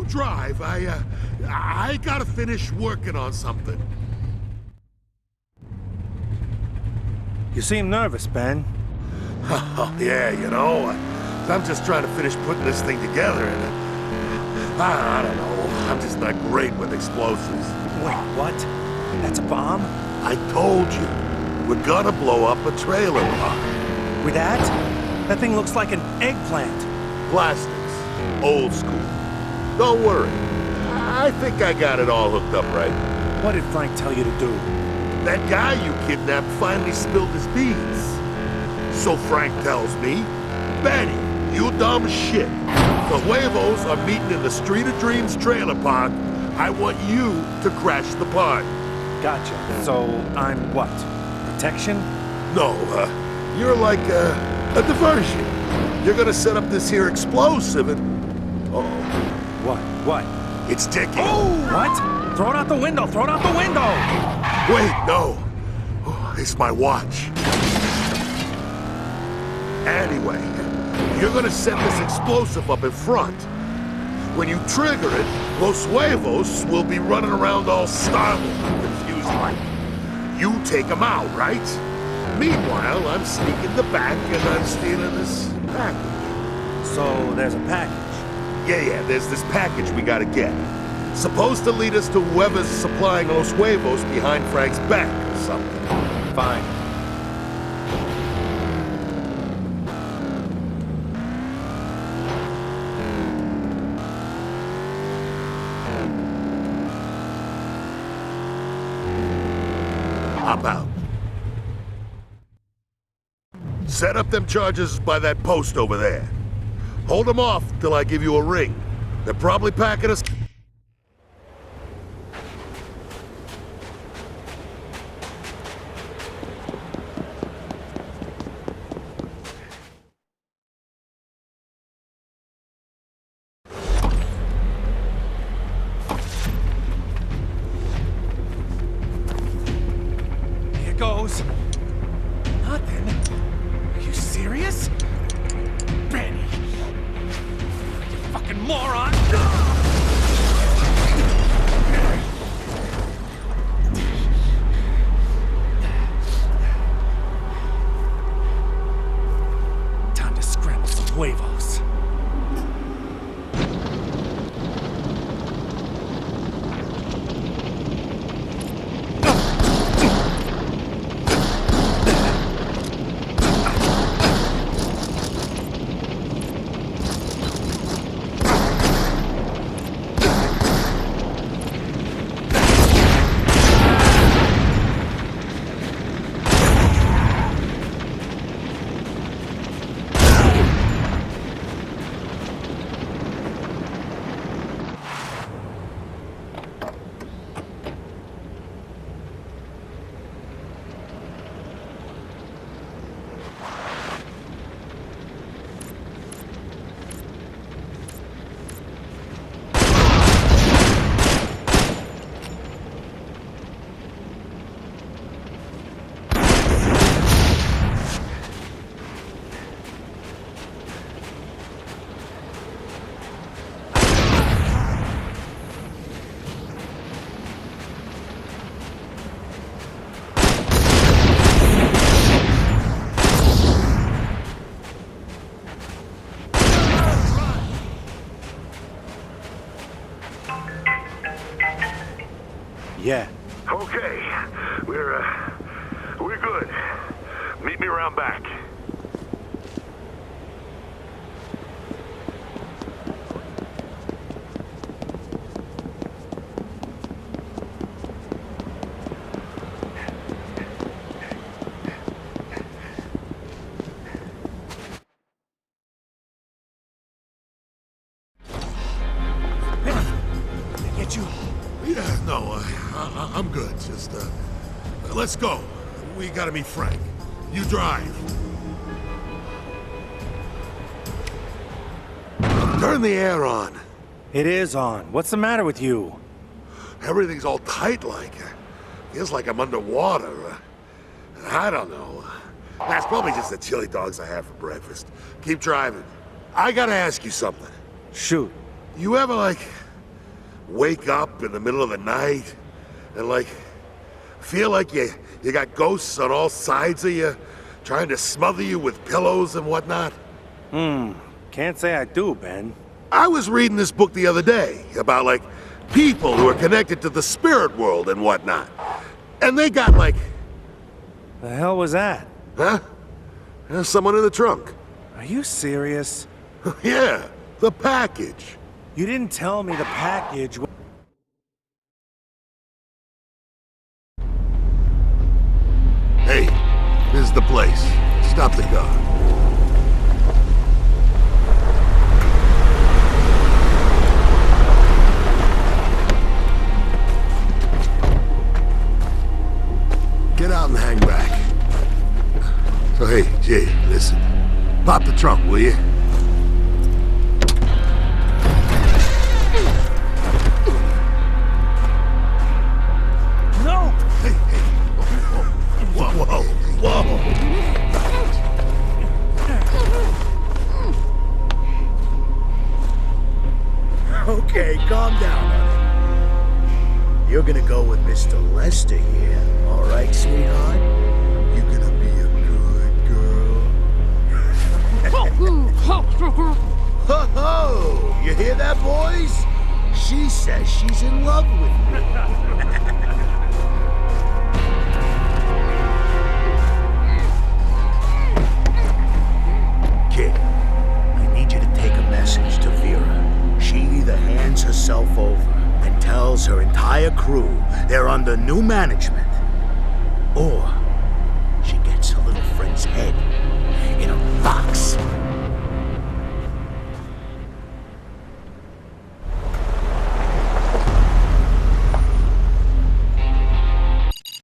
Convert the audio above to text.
Drive. I gotta finish working on something. You seem nervous, Ben. Oh, yeah, you know, I'm just trying to finish putting this thing together, and I don't know. I'm just not great with explosives. Wait, what? That's a bomb? I told you, we're gonna blow up a trailer park. With that? That thing looks like an eggplant. Plastics, old school. Don't worry. I think I got it all hooked up right. What did Frank tell you to do? That guy you kidnapped finally spilled his beans. So Frank tells me, Benny, you dumb shit. The Huevos are meeting in the Street of Dreams trailer park. I want you to crash the party. Gotcha. So, I'm what? Protection? No, you're like a diversion. You're gonna set up this here explosive and... Uh-oh. What? What? It's ticking. Oh! What? Throw it out the window! Throw it out the window! Wait, no. Oh, it's my watch. Anyway, you're gonna set this explosive up in front. When you trigger it, Los Huevos will be running around all startled and confused like. You take them out, right? Meanwhile, I'm sneaking the back and I'm stealing this package. So, there's a package. Yeah, there's this package we gotta get. Supposed to lead us to whoever's supplying Los Huevos behind Frank's back or something. Fine. Hop out. Set up them charges by that post over there. Hold them off till I give you a ring. They're probably packing us... Here goes. Nothing. Are you serious? Benny! You fucking moron! Time to scramble some huevos. Yeah. Okay, we're good. Meet me around back. Get you. Yeah, no, I'm good. Just, let's go. We gotta meet Frank. You drive. Turn the air on. It is on. What's the matter with you? Everything's all tight like. Feels like I'm underwater. I don't know. That's probably just the chili dogs I had for breakfast. Keep driving. I gotta ask you something. Shoot. You ever, like, wake up in the middle of the night and, like, feel like you got ghosts on all sides of you trying to smother you with pillows and whatnot? Can't say I do, Ben. I was reading this book the other day about, like, people who are connected to the spirit world and whatnot. And they got, like... The hell was that? Huh? There's someone in the trunk. Are you serious? Yeah, the package. You didn't tell me the package. Hey, this is the place. Stop the car. Get out and hang back. So hey, Jay, listen. Pop the trunk, will you? No! Hey, hey. Whoa, whoa, whoa. Okay, calm down, honey. You're gonna go with Mr. Lester here, all right, sweetheart? You're gonna be a good girl. Ho ho! You hear that, boys? She says she's in love with me. Kid, I need you to take a message to Vera. She either hands herself over and tells her entire crew they're under new management,